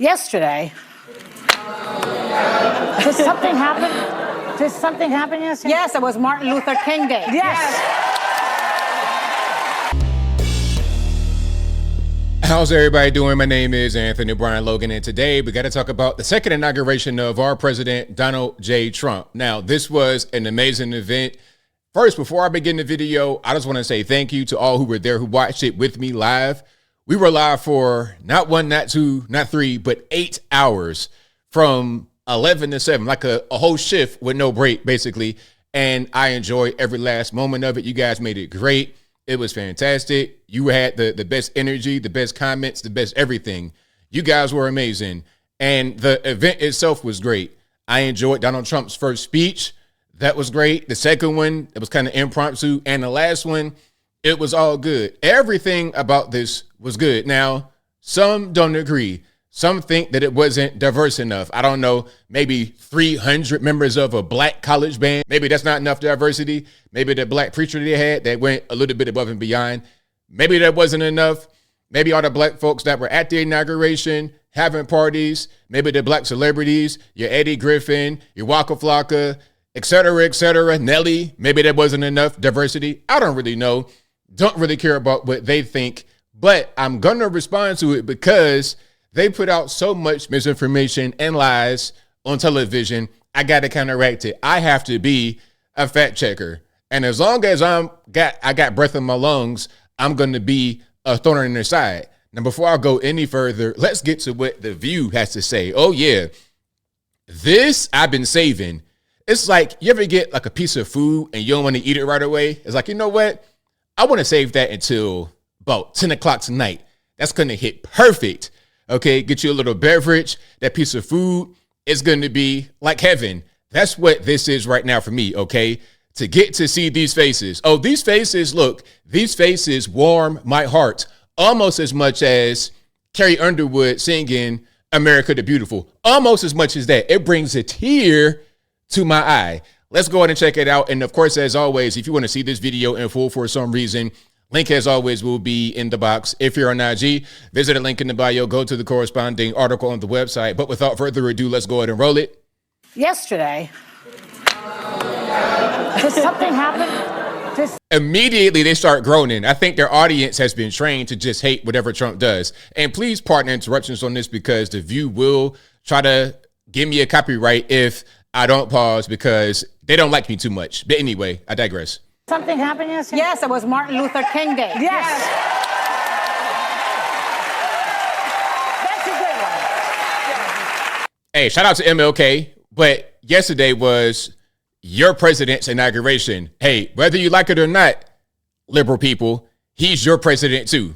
Yesterday. Did something happen? Did something happen yesterday? Yes, it was Martin Luther King Day. Yes. How's everybody doing? My name is Anthony Brian Logan, and today we got to talk about the second inauguration of our president, Donald J. Trump. Now, this was an amazing event. First, before I begin the video, I just want to say thank you to all who were there, who watched it with me live. We were live for not one, not two, not three, but 8 hours from 11 to 7, like a whole shift with no break, basically. And I enjoyed every last moment of it. You guys made it great. It was fantastic. You had the best energy, the best comments, the best everything. You guys were amazing. And the event itself was great. I enjoyed Donald Trump's first speech. That was great. The second one, it was kind of impromptu. And the last one, it was all good. Everything about this was good. Now, some don't agree. Some think that it wasn't diverse enough. I don't know, maybe 300 members of a black college band. Maybe that's not enough diversity. Maybe the black preacher they had that went a little bit above and beyond. Maybe that wasn't enough. Maybe all the black folks that were at the inauguration having parties. Maybe the black celebrities, your Eddie Griffin, your Waka Flocka, et cetera, Nelly. Maybe that wasn't enough diversity. I don't really know. Don't really care about what they think. But I'm going to respond to it because they put out so much misinformation and lies on television. I got to counteract it. I have to be a fact checker. And as long as I got breath in my lungs, I'm going to be a thorn in their side. Now, before I go any further, let's get to what The View has to say. Oh, yeah. This I've been saving. It's like you ever get like a piece of food and you don't want to eat it right away. It's like, you know what? I want to save that until about 10 o'clock tonight. That's going to hit perfect. Okay, get you a little beverage, that piece of food. It's going to be like heaven. That's what this is right now for me, okay? To get to see these faces. Oh, these faces, look, these faces warm my heart almost as much as Carrie Underwood singing America the Beautiful. Almost as much as that. It brings a tear to my eye. Let's go ahead and check it out. And of course, as always, if you want to see this video in full for some reason, link as always will be in the box. If you're on IG, visit a link in the bio, go to the corresponding article on the website. But without further ado, let's go ahead and roll it. Yesterday. Did something happen? Immediately they start groaning. I think their audience has been trained to just hate whatever Trump does. And please pardon interruptions on this because The View will try to give me a copyright if I don't pause because they don't like me too much. But anyway, I digress. Something happened yesterday? Yes, it was Martin Luther King Day. Yes. That's a good one. Hey, shout out to MLK. But yesterday was your president's inauguration. Hey, whether you like it or not, liberal people, he's your president too.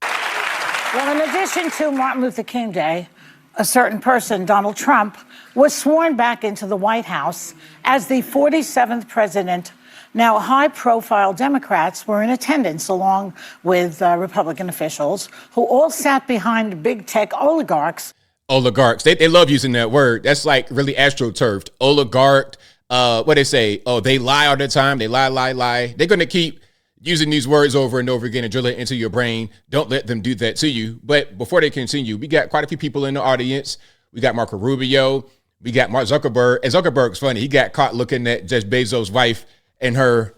Well, in addition to Martin Luther King Day, a certain person, Donald Trump, was sworn back into the White House as the 47th president. Now, high-profile Democrats were in attendance along with Republican officials who all sat behind big tech oligarchs. Oligarchs. They love using that word. That's like really astroturfed. Oligarch. What they say? Oh, they lie all the time. They lie. They're going to keep using these words over and over again and drill it into your brain. Don't let them do that to you. But before they continue, we got quite a few people in the audience. We got Marco Rubio. We got Mark Zuckerberg. And Zuckerberg's funny. He got caught looking at Jeff Bezos' wife and her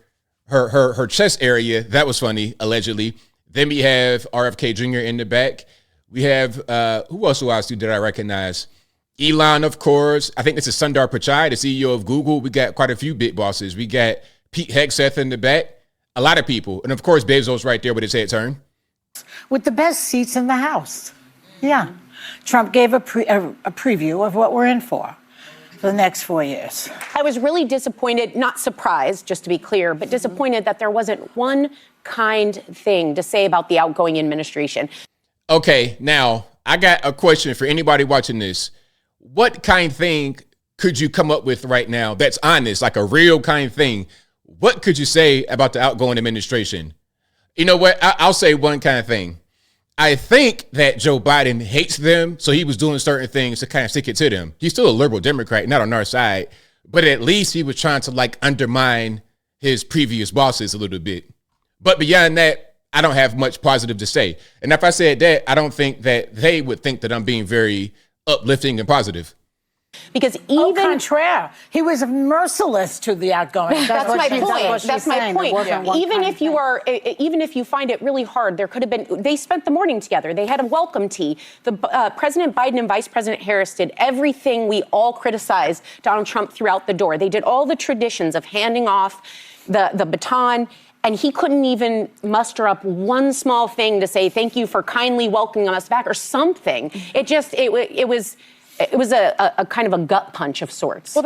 chest area. That was funny, allegedly. Then we have RFK Jr. in the back. We have, who else did I recognize? Elon, of course. I think this is Sundar Pichai, the CEO of Google. We got quite a few big bosses. We got Pete Hegseth in the back. A lot of people. And of course, Bezos right there with his head turned. With the best seats in the House. Yeah. Trump gave a preview of what we're in for the next 4 years. I was really disappointed, not surprised, just to be clear, but disappointed that there wasn't one kind thing to say about the outgoing administration. Okay, now I got a question for anybody watching this. What kind thing could you come up with right now that's honest, like a real kind thing? What could you say about the outgoing administration? You know what? I'll say one kind of thing. I think that Joe Biden hates them, so he was doing certain things to kind of stick it to them. He's still a liberal Democrat, not on our side, but at least he was trying to like undermine his previous bosses a little bit. But beyond that, I don't have much positive to say. And if I said that, I don't think that they would think that I'm being very uplifting and positive. Because Au even contraire, he was merciless to the outgoing. that's my point. That's my point. Even if you are. even if you find it really hard, there could have been. They spent the morning together. They had a welcome tea. The President Biden and Vice President Harris did everything we all criticized Donald Trump throughout the door. They did all the traditions of handing off the baton. And he couldn't even muster up one small thing to say thank you for kindly welcoming us back or something. It was a kind of a gut punch of sorts.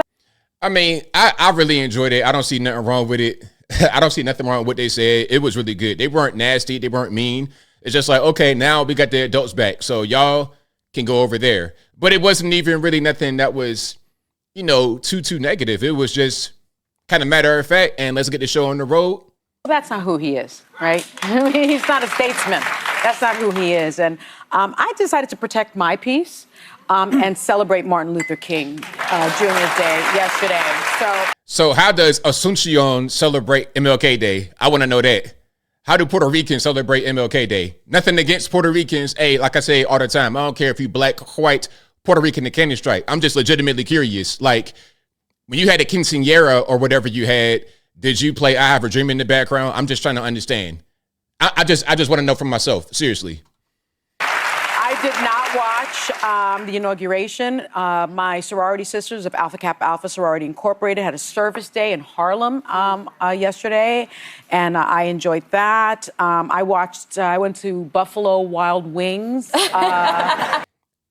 I mean, I really enjoyed it. I don't see nothing wrong with it. I don't see nothing wrong with what they said. It was really good. They weren't nasty. They weren't mean. It's just like, okay, now we got the adults back. So y'all can go over there. But it wasn't even really nothing that was, too negative. It was just kind of matter of fact. And let's get the show on the road. Well, that's not who he is, right? He's not a statesman. That's not who he is. And I decided to protect my peace and celebrate Martin Luther King Jr.'s Day yesterday. So how does Asuncion celebrate MLK Day? I want to know that. How do Puerto Ricans celebrate MLK Day? Nothing against Puerto Ricans. Hey, like I say all the time, I don't care if you black, white, Puerto Rican, the cannon strike. I'm just legitimately curious. Like, when you had a quinceañera or whatever you had, did you play I Have a Dream in the background? I'm just trying to understand. I just want to know for myself. Seriously. I did not watch the inauguration. My sorority sisters of Alpha Kappa Alpha Sorority Incorporated had a service day in Harlem yesterday, and I enjoyed that. I went to Buffalo Wild Wings.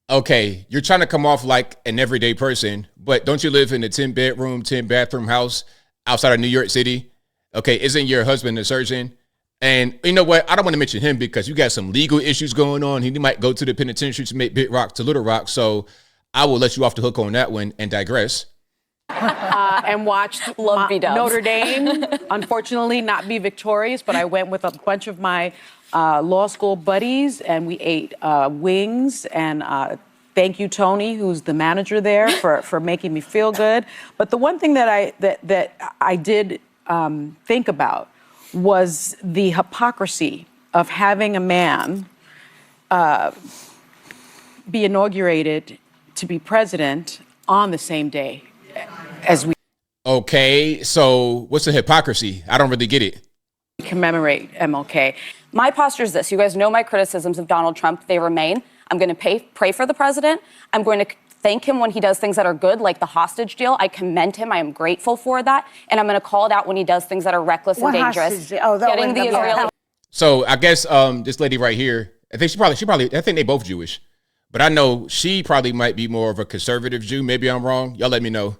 Okay, you're trying to come off like an everyday person, but don't you live in a 10-bedroom, 10-bathroom house outside of New York City? Okay, isn't your husband a surgeon? And you know what? I don't want to mention him because you got some legal issues going on. He might go to the penitentiary to make Big Rock to Little Rock. So I will let you off the hook on that one and digress. And watched Notre Dame, unfortunately not be victorious, but I went with a bunch of my law school buddies and we ate wings and thank you, Tony, who's the manager there, for making me feel good. But the one thing that I did think about was the hypocrisy of having a man be inaugurated to be president on the same day as we Okay, so what's the hypocrisy? I don't really get it. commemorate MLK. My posture is this. You guys know my criticisms of Donald Trump. They remain. I'm going to pray for the president. I'm going to thank him when he does things that are good, like the hostage deal. I commend him. I am grateful for that. And I'm going to call it out when he does things that are reckless and dangerous. Getting the Israeli. So I guess this lady right here, I think she probably, I think they both Jewish. But I know she probably might be more of a conservative Jew. Maybe I'm wrong. Y'all let me know.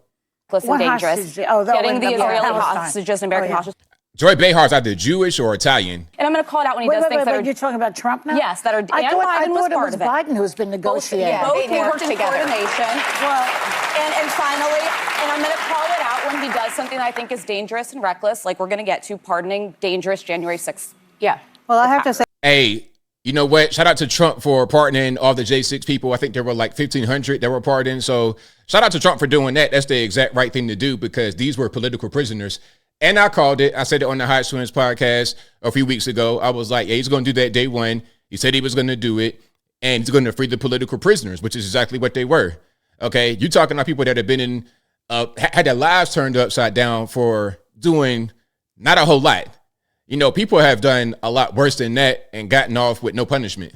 Reckless and dangerous. Getting the Israeli hostages and American hostages. Joy Behar's either Jewish or Italian. And I'm going to call it out when he does things that are... You're talking about Trump now? Yes, that are... I thought Biden was it part was of it. Biden who's been negotiating. Both worked in coordination. Well, and finally, and I'm going to call it out when he does something that I think is dangerous and reckless, like we're going to get to pardoning dangerous January 6th. Yeah. Well, I have to say... Hey, you know what? Shout out to Trump for pardoning all the J6 people. I think there were like 1,500 that were pardoned. So shout out to Trump for doing that. That's the exact right thing to do because these were political prisoners. And I called it. I said it on the Hot Twins podcast a few weeks ago. I was like, yeah, he's going to do that day one. He said he was going to do it. And he's going to free the political prisoners, which is exactly what they were. Okay. You talking about people that have been in, had their lives turned upside down for doing not a whole lot. You know, people have done a lot worse than that and gotten off with no punishment.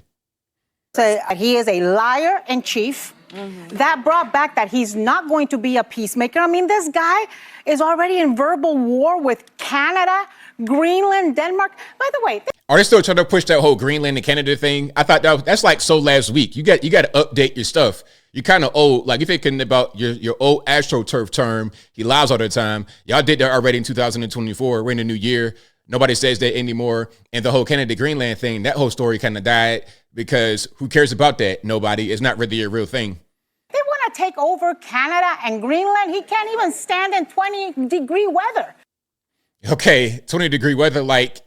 Say he is a liar in chief. Mm-hmm. That brought back that he's not going to be a peacemaker. I mean, this guy is already in verbal war with Canada, Greenland, Denmark. By the way, are they still trying to push that whole Greenland and Canada thing? I thought that's like so last week. You got to update your stuff. You're kind of old. Like you're thinking about your old AstroTurf term. He lies all the time. Y'all did that already in 2024. We're in the new year. Nobody says that anymore. And the whole Canada Greenland thing, that whole story kind of died because who cares about that? Nobody. It's not really a real thing. they want to take over Canada and Greenland. He can't even stand in 20-degree weather. Okay, 20-degree weather. Like,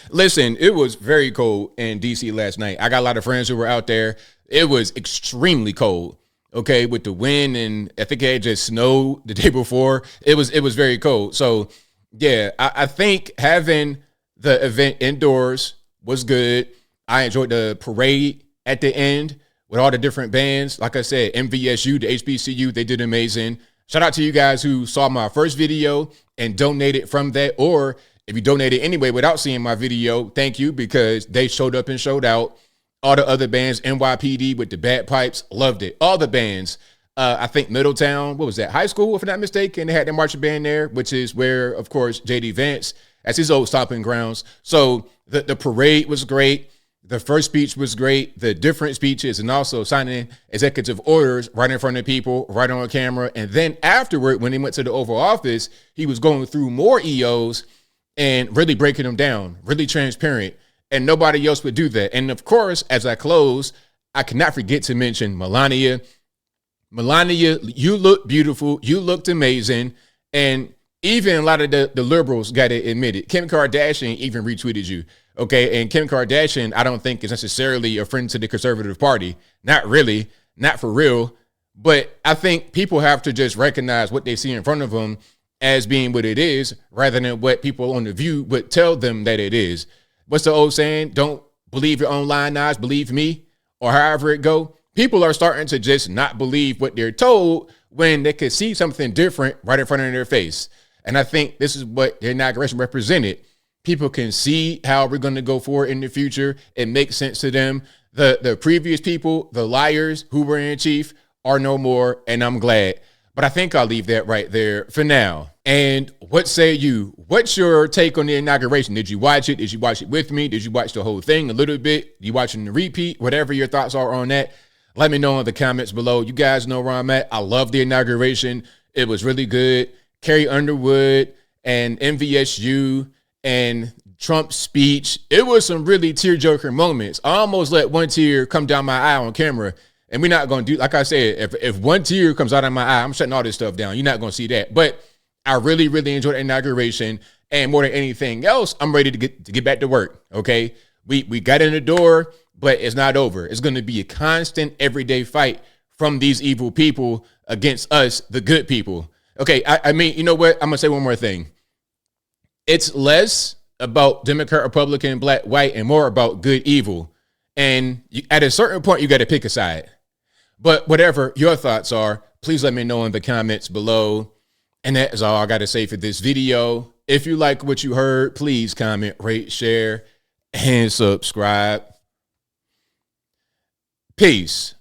listen, it was very cold in D.C. last night. I got a lot of friends who were out there. It was extremely cold. Okay, with the wind, and I think it had just snowed the day before. It was very cold. So, yeah, I think having the event indoors was good. I enjoyed the parade at the end with all the different bands. Like I said, MVSU, the HBCU, they did amazing. Shout out to you guys who saw my first video and donated from that. Or if you donated anyway without seeing my video, thank you, because they showed up and showed out. All the other bands, NYPD with the bagpipes, loved it. All the bands. I think Middletown, what was that, high school, if I'm not mistaken, they had their marching band there, which is where, of course, J.D. Vance, that's his old stomping grounds. So the parade was great. The first speech was great. The different speeches and also signing executive orders right in front of people, right on camera. And then afterward, when he went to the Oval Office, he was going through more EOs and really breaking them down, really transparent. And nobody else would do that. And of course, as I close, I cannot forget to mention Melania. Melania, you look beautiful. You looked amazing. And even a lot of the liberals got to admit it. Kim Kardashian even retweeted you. Okay. And Kim Kardashian, I don't think is necessarily a friend to the conservative party. Not really. Not for real. But I think people have to just recognize what they see in front of them as being what it is, rather than what people on The View would tell them that it is. What's the old saying? Don't believe your own lying eyes, believe me, or however it go. People are starting to just not believe what they're told when they could see something different right in front of their face. And I think this is what the inauguration represented. People can see how we're going to go forward in the future. It makes sense to them. The previous people, the liars who were in chief, are no more, and I'm glad. But I think I'll leave that right there for now. And what say you? What's your take on the inauguration? Did you watch it? Did you watch it with me? Did you watch the whole thing a little bit? You watching the repeat? Whatever your thoughts are on that, let me know in the comments below. You guys know where I'm at. I love the inauguration. It was really good. Carrie Underwood and MVSU and Trump's speech. It was some really tear-jerker moments. I almost let one tear come down my eye on camera. And we're not going to do, like I said, if one tear comes out of my eye, I'm shutting all this stuff down. You're not going to see that. But I really, really enjoyed the inauguration. And more than anything else, I'm ready to get back to work. Okay. We got in the door, but it's not over. It's going to be a constant everyday fight from these evil people against us, the good people. Okay. I mean, you know what? I'm going to say one more thing. It's less about Democrat, Republican, black, white, and more about good, evil. And at a certain point, you got to pick a side. But whatever your thoughts are, please let me know in the comments below. And that is all I got to say for this video. If you like what you heard, please comment, rate, share, and subscribe. Peace.